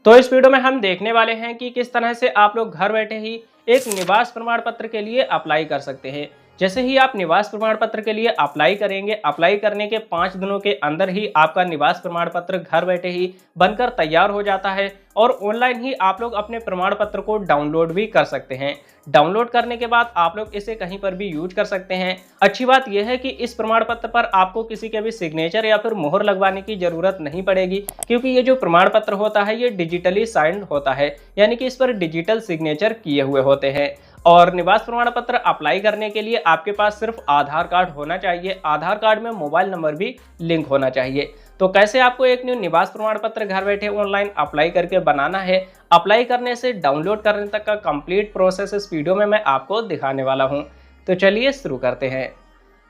तो इस वीडियो में हम देखने वाले हैं कि किस तरह से आप लोग घर बैठे ही एक निवास प्रमाण पत्र के लिए अप्लाई कर सकते हैं। जैसे ही आप निवास प्रमाण पत्र के लिए अप्लाई करेंगे, अप्लाई करने के 5 दिनों के अंदर ही आपका निवास प्रमाण पत्र घर बैठे ही बनकर तैयार हो जाता है और ऑनलाइन ही आप लोग अपने प्रमाण पत्र को डाउनलोड भी कर सकते हैं। डाउनलोड करने के बाद आप लोग इसे कहीं पर भी यूज कर सकते हैं। अच्छी बात यह है कि इस प्रमाण पत्र पर आपको किसी के भी सिग्नेचर या फिर मोहर लगवाने की जरूरत नहीं पड़ेगी, क्योंकि ये जो प्रमाण पत्र होता है ये डिजिटली साइंड होता है, यानी कि इस पर डिजिटल सिग्नेचर किए हुए होते हैं। और निवास प्रमाण पत्र अप्लाई करने के लिए आपके पास सिर्फ आधार कार्ड होना चाहिए। आधार कार्ड में मोबाइल नंबर भी लिंक होना चाहिए। तो कैसे आपको एक न्यू निवास प्रमाण पत्र घर बैठे ऑनलाइन अप्लाई करके बनाना है, अप्लाई करने से डाउनलोड करने तक का कंप्लीट प्रोसेस इस वीडियो में मैं आपको दिखाने वाला हूं। तो चलिए शुरू करते हैं।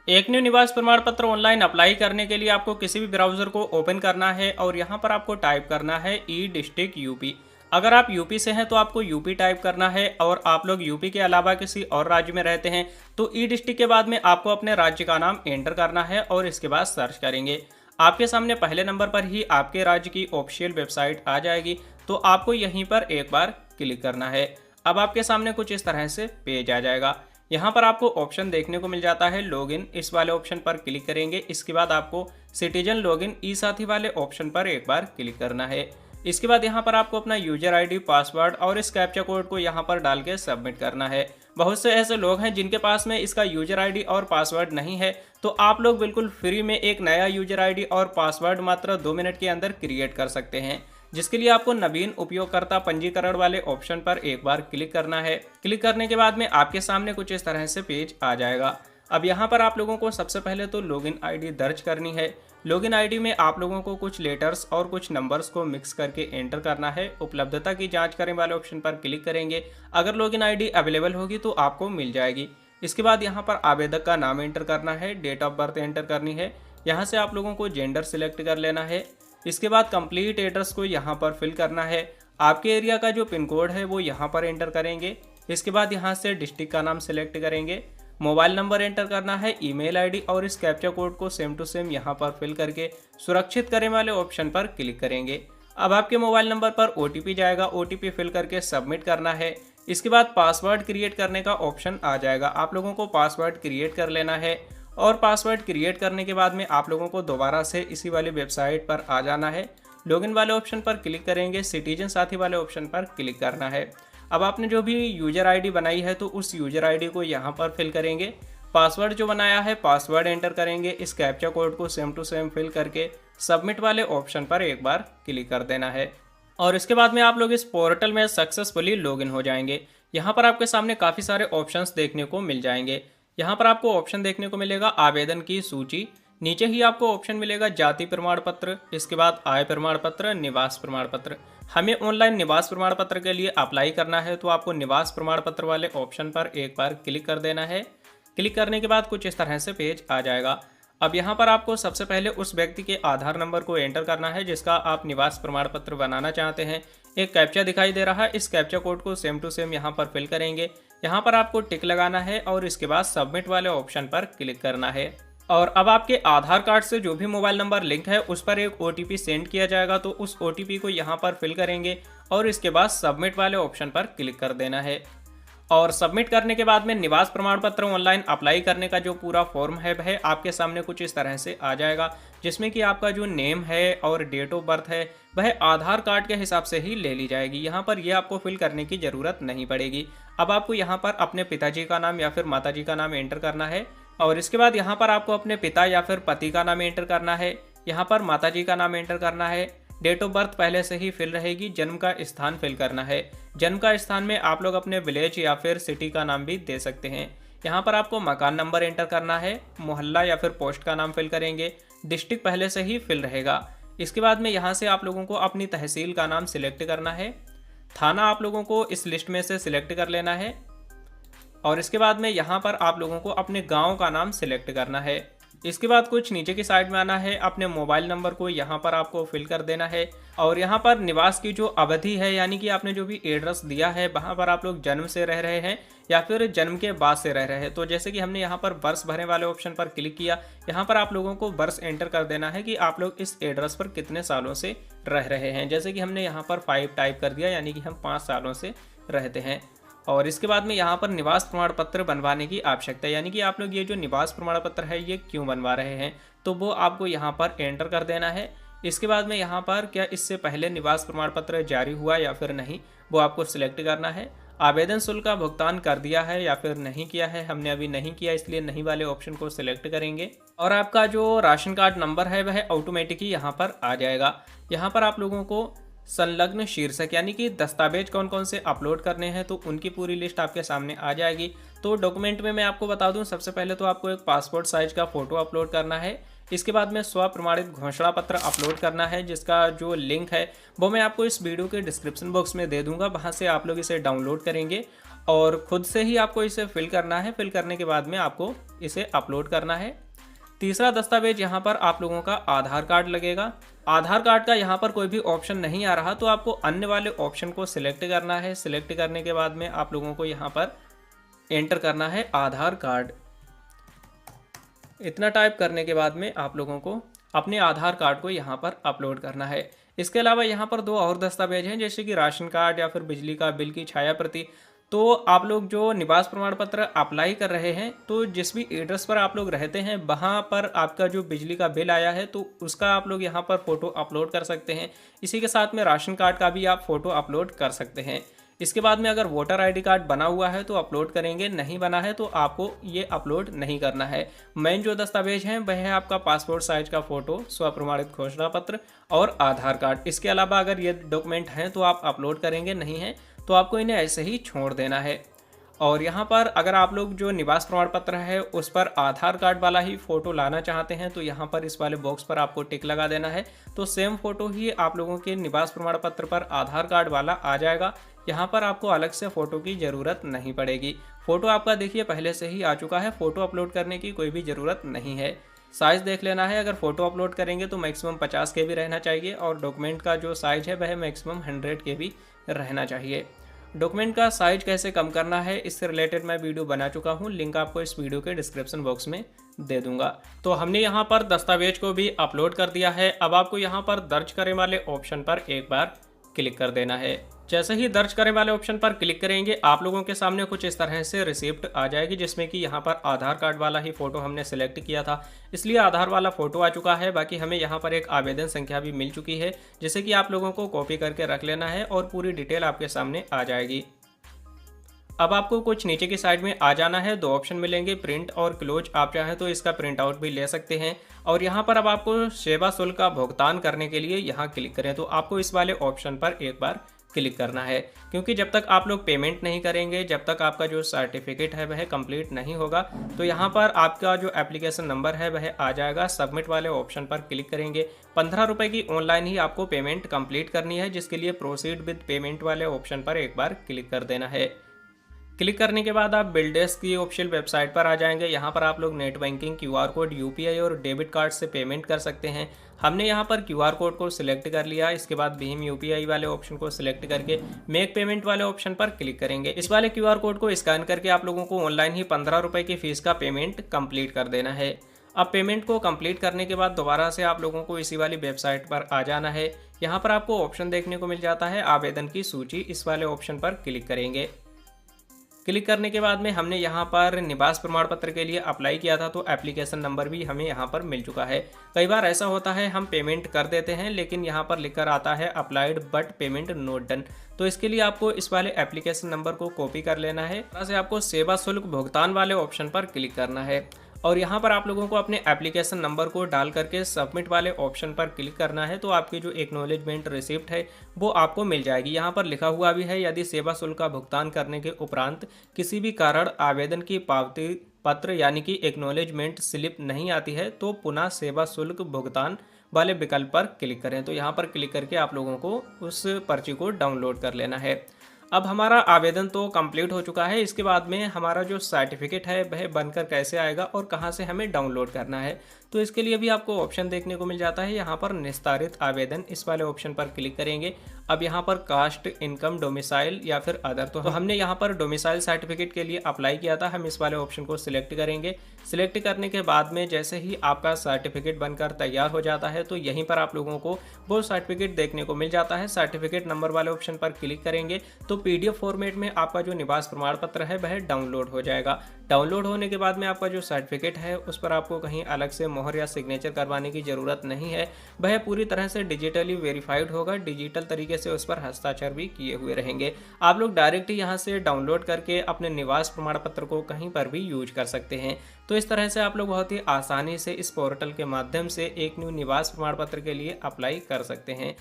एक न्यू निवास प्रमाण पत्र ऑनलाइन अप्लाई करने के लिए आपको किसी भी ब्राउजर को ओपन करना है और यहां पर आपको टाइप करना है ई डिस्ट्रिक्ट यूपी। अगर आप यूपी से हैं तो आपको यूपी टाइप करना है, और आप लोग यूपी के अलावा किसी और राज्य में रहते हैं तो ई डिस्ट्रिक्ट के बाद में आपको अपने राज्य का नाम एंटर करना है और इसके बाद सर्च करेंगे। आपके सामने पहले नंबर पर ही आपके राज्य की ऑफिशियल वेबसाइट आ जाएगी, तो आपको यहीं पर एक बार क्लिक करना है। अब आपके सामने कुछ इस तरह से पेज आ जाएगा। यहाँ पर आपको ऑप्शन देखने को मिल जाता है लॉगिन, इस वाले ऑप्शन पर क्लिक करेंगे। इसके बाद आपको सिटीजन लॉगिन ई साथी वाले ऑप्शन पर एक बार क्लिक करना है। इसके बाद यहाँ पर आपको अपना यूजर आईडी, पासवर्ड और इस कैप्चा कोड को यहाँ पर डाल के सबमिट करना है। बहुत से ऐसे लोग हैं जिनके पास में इसका यूजर आईडी और पासवर्ड नहीं है, तो आप लोग बिल्कुल फ्री में एक नया यूजर आईडी और पासवर्ड मात्र 2 मिनट के अंदर क्रिएट कर सकते हैं, जिसके लिए आपको नवीन उपयोगकर्ता पंजीकरण वाले ऑप्शन पर एक बार क्लिक करना है। क्लिक करने के बाद में आपके सामने कुछ इस तरह से पेज आ जाएगा। अब यहाँ पर आप लोगों को सबसे पहले तो लॉगिन आईडी दर्ज करनी है। लॉगिन आईडी में आप लोगों को कुछ लेटर्स और कुछ नंबर्स को मिक्स करके एंटर करना है। उपलब्धता की जांच करें वाले ऑप्शन पर क्लिक करेंगे। अगर लॉगिन आईडी अवेलेबल होगी तो आपको मिल जाएगी। इसके बाद यहाँ पर आवेदक का नाम एंटर करना है, डेट ऑफ बर्थ एंटर करनी है। यहाँ से आप लोगों को जेंडर सिलेक्ट कर लेना है। इसके बाद कंप्लीट एड्रेस को यहाँ पर फिल करना है। आपके एरिया का जो पिन कोड है वो यहाँ पर एंटर करेंगे। इसके बाद यहाँ से डिस्ट्रिक्ट का नाम सिलेक्ट करेंगे। मोबाइल नंबर एंटर करना है, ईमेल आईडी और इस कैप्चा कोड को सेम टू सेम यहाँ पर फिल करके सुरक्षित करें वाले ऑप्शन पर क्लिक करेंगे। अब आपके मोबाइल नंबर पर ओटीपी जाएगा, ओटीपी फिल करके सबमिट करना है। इसके बाद पासवर्ड क्रिएट करने का ऑप्शन आ जाएगा। आप लोगों को पासवर्ड क्रिएट कर लेना है, और पासवर्ड क्रिएट करने के बाद में आप लोगों को दोबारा से इसी वाली वेबसाइट पर आ जाना है। लॉगिन वाले ऑप्शन पर क्लिक करेंगे, सिटीजन साथी वाले ऑप्शन पर क्लिक करना है। अब आपने जो भी यूजर आईडी बनाई है तो उस यूजर आईडी को यहाँ पर फिल करेंगे। पासवर्ड जो बनाया है पासवर्ड एंटर करेंगे। इस कैप्चा कोड को सेम टू सेम फिल करके सबमिट वाले ऑप्शन पर एक बार क्लिक कर देना है, और इसके बाद में आप लोग इस पोर्टल में सक्सेसफुली लॉगिन हो जाएंगे। यहाँ पर आपके सामने काफ़ी सारे ऑप्शंस देखने को मिल जाएंगे। यहाँ पर आपको ऑप्शन देखने को मिलेगा आवेदन की सूची, नीचे ही आपको ऑप्शन मिलेगा जाति प्रमाण पत्र, इसके बाद आय प्रमाण पत्र, निवास प्रमाण पत्र। हमें ऑनलाइन निवास प्रमाण पत्र के लिए अप्लाई करना है, तो आपको निवास प्रमाण पत्र वाले ऑप्शन पर एक बार क्लिक कर देना है। क्लिक करने के बाद कुछ इस तरह से पेज आ जाएगा। अब यहाँ पर आपको सबसे पहले उस व्यक्ति के आधार नंबर को एंटर करना है जिसका आप निवास प्रमाण पत्र बनाना चाहते हैं। एक कैप्चा दिखाई दे रहा है, इस कैप्चा कोड को सेम टू सेम यहाँ पर फिल करेंगे। यहाँ पर आपको टिक लगाना है और इसके बाद सबमिट वाले ऑप्शन पर क्लिक करना है। और अब आपके आधार कार्ड से जो भी मोबाइल नंबर लिंक है उस पर एक ओटीपी सेंड किया जाएगा, तो उस ओटीपी को यहाँ पर फिल करेंगे और इसके बाद सबमिट वाले ऑप्शन पर क्लिक कर देना है। और सबमिट करने के बाद में निवास प्रमाण पत्र ऑनलाइन अप्लाई करने का जो पूरा फॉर्म है वह आपके सामने कुछ इस तरह से आ जाएगा, जिसमें कि आपका जो नेम है और डेट ऑफ बर्थ है वह आधार कार्ड के हिसाब से ही ले ली जाएगी। यहाँ पर यह आपको फिल करने की ज़रूरत नहीं पड़ेगी। अब आपको यहाँ पर अपने पिताजी का नाम या फिर माताजी का नाम एंटर करना है, और इसके बाद यहाँ पर आपको अपने पिता या फिर पति का नाम एंटर करना है। यहाँ पर माताजी का नाम एंटर करना है। डेट ऑफ बर्थ पहले से ही फिल रहेगी। जन्म का स्थान फिल करना है। जन्म का स्थान में आप लोग अपने विलेज या फिर सिटी का नाम भी दे सकते हैं। यहाँ पर आपको मकान नंबर एंटर करना है। मोहल्ला या फिर पोस्ट का नाम फिल करेंगे। डिस्ट्रिक्ट पहले से ही फिल रहेगा। इसके बाद में यहाँ से आप लोगों को अपनी तहसील का नाम सिलेक्ट करना है। थाना आप लोगों को इस लिस्ट में से सिलेक्ट कर लेना है, और इसके बाद में यहाँ पर आप लोगों को अपने गांव का नाम सिलेक्ट करना है। इसके बाद कुछ नीचे की साइड में आना है, अपने मोबाइल नंबर को यहाँ पर आपको फिल कर देना है और यहाँ पर निवास की जो अवधि है यानी कि आपने जो भी एड्रेस दिया है वहाँ पर आप लोग जन्म से रह रहे हैं या फिर जन्म के बाद से रह रहे हैं। तो जैसे कि हमने यहाँ पर वर्ष भरने वाले ऑप्शन पर क्लिक किया, यहाँ पर आप लोगों को वर्ष एंटर कर देना है कि आप लोग इस एड्रेस पर कितने सालों से रह रहे हैं। जैसे कि हमने यहाँ पर 5 टाइप कर दिया यानी कि हम 5 सालों से रहते हैं। और इसके बाद में यहाँ पर निवास प्रमाण पत्र बनवाने की आवश्यकता है, यानी कि आप लोग ये जो निवास प्रमाण पत्र है ये क्यों बनवा रहे हैं, तो वो आपको यहाँ पर एंटर कर देना है। इसके बाद में यहाँ पर क्या इससे पहले निवास प्रमाण पत्र जारी हुआ या फिर नहीं, वो आपको सिलेक्ट करना है। आवेदन शुल्क का भुगतान कर दिया है या फिर नहीं किया है, हमने अभी नहीं किया इसलिए नहीं वाले ऑप्शन को सिलेक्ट करेंगे। और आपका जो राशन कार्ड नंबर है वह ऑटोमेटिक ही यहाँ पर आ जाएगा। यहाँ पर आप लोगों को संलग्न शीर्षक यानी कि दस्तावेज कौन कौन से अपलोड करने हैं तो उनकी पूरी लिस्ट आपके सामने आ जाएगी। तो डॉक्यूमेंट में मैं आपको बता दूं, सबसे पहले तो आपको एक पासपोर्ट साइज का फोटो अपलोड करना है। इसके बाद में स्व प्रमाणित घोषणा पत्र अपलोड करना है, जिसका जो लिंक है वो मैं आपको इस वीडियो के डिस्क्रिप्शन बॉक्स में दे दूंगा, वहाँ से आप लोग इसे डाउनलोड करेंगे और खुद से ही आपको इसे फिल करना है। फिल करने के बाद में आपको इसे अपलोड करना है। तीसरा दस्तावेज यहाँ पर आप लोगों का आधार कार्ड लगेगा। आधार कार्ड का यहाँ पर कोई भी ऑप्शन नहीं आ रहा तो आपको अन्य वाले ऑप्शन को सिलेक्ट करना है। सिलेक्ट करने के बाद में आप लोगों को यहाँ पर एंटर करना है आधार कार्ड। इतना टाइप करने के बाद में आप लोगों को अपने आधार कार्ड को यहाँ पर अपलोड करना है। इसके अलावा यहाँ पर 2 और दस्तावेज हैं, जैसे कि राशन कार्ड या फिर बिजली का बिल की छाया प्रति। तो आप लोग जो निवास प्रमाण पत्र अप्लाई कर रहे हैं तो जिस भी एड्रेस पर आप लोग रहते हैं वहाँ पर आपका जो बिजली का बिल आया है तो उसका आप लोग यहाँ पर फ़ोटो अपलोड कर सकते हैं। इसी के साथ में राशन कार्ड का भी आप फ़ोटो अपलोड कर सकते हैं। इसके बाद में अगर वोटर आईडी कार्ड बना हुआ है तो अपलोड करेंगे, नहीं बना है तो आपको ये अपलोड नहीं करना है। मेन जो दस्तावेज हैं वह है आपका पासपोर्ट साइज का फ़ोटो, स्वप्रमाणित घोषणा पत्र और आधार कार्ड। इसके अलावा अगर ये डॉक्यूमेंट हैं तो आप अपलोड करेंगे, नहीं हैं तो आपको इन्हें ऐसे ही छोड़ देना है। और यहाँ पर अगर आप लोग जो निवास प्रमाण पत्र है उस पर आधार कार्ड वाला ही फ़ोटो लाना चाहते हैं तो यहाँ पर इस वाले बॉक्स पर आपको टिक लगा देना है। तो सेम फ़ोटो ही आप लोगों के निवास प्रमाण पत्र पर आधार कार्ड वाला आ जाएगा। यहाँ पर आपको अलग से फ़ोटो की ज़रूरत नहीं पड़ेगी। फ़ोटो आपका देखिए पहले से ही आ चुका है, फ़ोटो अपलोड करने की कोई भी ज़रूरत नहीं है। साइज़ देख लेना है, अगर फ़ोटो अपलोड करेंगे तो मैक्सिमम 50 KB रहना चाहिए और डॉक्यूमेंट का जो साइज़ है वह मैक्सिमम 100 KB रहना चाहिए। डॉक्यूमेंट का साइज कैसे कम करना है इससे रिलेटेड मैं वीडियो बना चुका हूँ, लिंक आपको इस वीडियो के डिस्क्रिप्शन बॉक्स में दे दूंगा। तो हमने यहाँ पर दस्तावेज को भी अपलोड कर दिया है। अब आपको यहाँ पर दर्ज करने वाले ऑप्शन पर एक बार क्लिक कर देना है। जैसे ही दर्ज करने वाले ऑप्शन पर क्लिक करेंगे आप लोगों के सामने कुछ इस तरह से रिसिप्ट आ जाएगी, जिसमें कि यहाँ पर आधार कार्ड वाला ही फ़ोटो हमने सेलेक्ट किया था इसलिए आधार वाला फ़ोटो आ चुका है। बाकी हमें यहाँ पर एक आवेदन संख्या भी मिल चुकी है, जिसे कि आप लोगों को कॉपी करके रख लेना है और पूरी डिटेल आपके सामने आ जाएगी। अब आपको कुछ नीचे की साइड में आ जाना है, 2 ऑप्शन मिलेंगे, प्रिंट और क्लोज। आप चाहें तो इसका प्रिंट आउट भी ले सकते हैं। और यहाँ पर अब आपको सेवा शुल्क का भुगतान करने के लिए यहाँ क्लिक करें तो आपको इस वाले ऑप्शन पर एक बार क्लिक करना है, क्योंकि जब तक आप लोग पेमेंट नहीं करेंगे, जब तक आपका जो सर्टिफिकेट है वह कंप्लीट नहीं होगा, तो यहाँ पर आपका जो एप्लीकेशन नंबर है वह आ जाएगा। सबमिट वाले ऑप्शन पर क्लिक करेंगे। 15 रुपये की ऑनलाइन ही आपको पेमेंट कंप्लीट करनी है, जिसके लिए प्रोसीड विद पेमेंट वाले ऑप्शन पर एक बार क्लिक कर देना है। क्लिक करने के बाद आप बिलडेस्क की ऑफिशियल वेबसाइट पर आ जाएंगे। यहाँ पर आप लोग net banking, QR code, UPI और डेबिट कार्ड से पेमेंट कर सकते हैं। हमने यहाँ पर QR कोड को सिलेक्ट कर लिया। इसके बाद भीम UPI वाले ऑप्शन को सिलेक्ट करके मेक पेमेंट वाले ऑप्शन पर क्लिक करेंगे। इस वाले QR कोड को स्कैन करके आप लोगों को ऑनलाइन ही 15 रुपये की फीस का पेमेंट कंप्लीट कर देना है। अब पेमेंट को कंप्लीट करने के बाद दोबारा से आप लोगों को इसी वाली वेबसाइट पर आ जाना है। यहाँ पर आपको ऑप्शन देखने को मिल जाता है आवेदन की सूची। इस वाले ऑप्शन पर क्लिक करेंगे। क्लिक करने के बाद में हमने यहाँ पर निवास प्रमाण पत्र के लिए अप्लाई किया था तो एप्लीकेशन नंबर भी हमें यहाँ पर मिल चुका है। कई बार ऐसा होता है हम पेमेंट कर देते हैं लेकिन यहाँ पर लिखकर आता है applied but payment note done. तो इसके लिए आपको इस वाले एप्लीकेशन नंबर को कॉपी कर लेना है। यहाँ से आपको सेवा शुल्क भुगतान वाले ऑप्शन पर क्लिक करना है और यहाँ पर आप लोगों को अपने एप्लीकेशन नंबर को डाल करके सबमिट वाले ऑप्शन पर क्लिक करना है। तो आपकी जो एक्नॉलेजमेंट रिसिप्ट है वो आपको मिल जाएगी। यहाँ पर लिखा हुआ भी है, यदि सेवा शुल्क का भुगतान करने के उपरांत किसी भी कारण आवेदन की पावती पत्र यानी कि एक्नॉलेजमेंट स्लिप नहीं आती है तो पुनः सेवा शुल्क भुगतान वाले विकल्प पर क्लिक करें। तो यहाँ पर क्लिक करके आप लोगों को उस पर्ची को डाउनलोड कर लेना है। अब हमारा आवेदन तो कंप्लीट हो चुका है। इसके बाद में हमारा जो सर्टिफिकेट है वह बनकर कैसे आएगा और कहां से हमें डाउनलोड करना है, तो इसके लिए भी आपको ऑप्शन देखने को मिल जाता है यहाँ पर निस्तारित आवेदन, इस वाले ऑप्शन पर क्लिक करेंगे। अब यहाँ पर कास्ट, इनकम, डोमिसाइल या फिर अदर, तो हमने यहाँ पर डोमिसाइल सर्टिफिकेट के लिए अप्लाई किया था, हम इस वाले ऑप्शन को सिलेक्ट करेंगे। सिलेक्ट करने के बाद में जैसे ही आपका सर्टिफिकेट बनकर तैयार हो जाता है तो यहीं पर आप लोगों को वो सर्टिफिकेट देखने को मिल जाता है। सर्टिफिकेट नंबर वाले ऑप्शन पर क्लिक करेंगे तो पीडीएफ फॉर्मेट में आपका जो निवास प्रमाण पत्र है वह डाउनलोड हो जाएगा। डाउनलोड होने के बाद में आपका जो सर्टिफिकेट है उस पर आपको कहीं अलग से मोहर या सिग्नेचर करवाने की ज़रूरत नहीं है, वह पूरी तरह से डिजिटली वेरीफाइड होगा। डिजिटल तरीके से उस पर हस्ताक्षर भी किए हुए रहेंगे। आप लोग डायरेक्ट यहाँ से डाउनलोड करके अपने निवास प्रमाण पत्र को कहीं पर भी यूज कर सकते हैं। तो इस तरह से आप लोग बहुत ही आसानी से इस पोर्टल के माध्यम से एक न्यू निवास प्रमाण पत्र के लिए अप्लाई कर सकते हैं।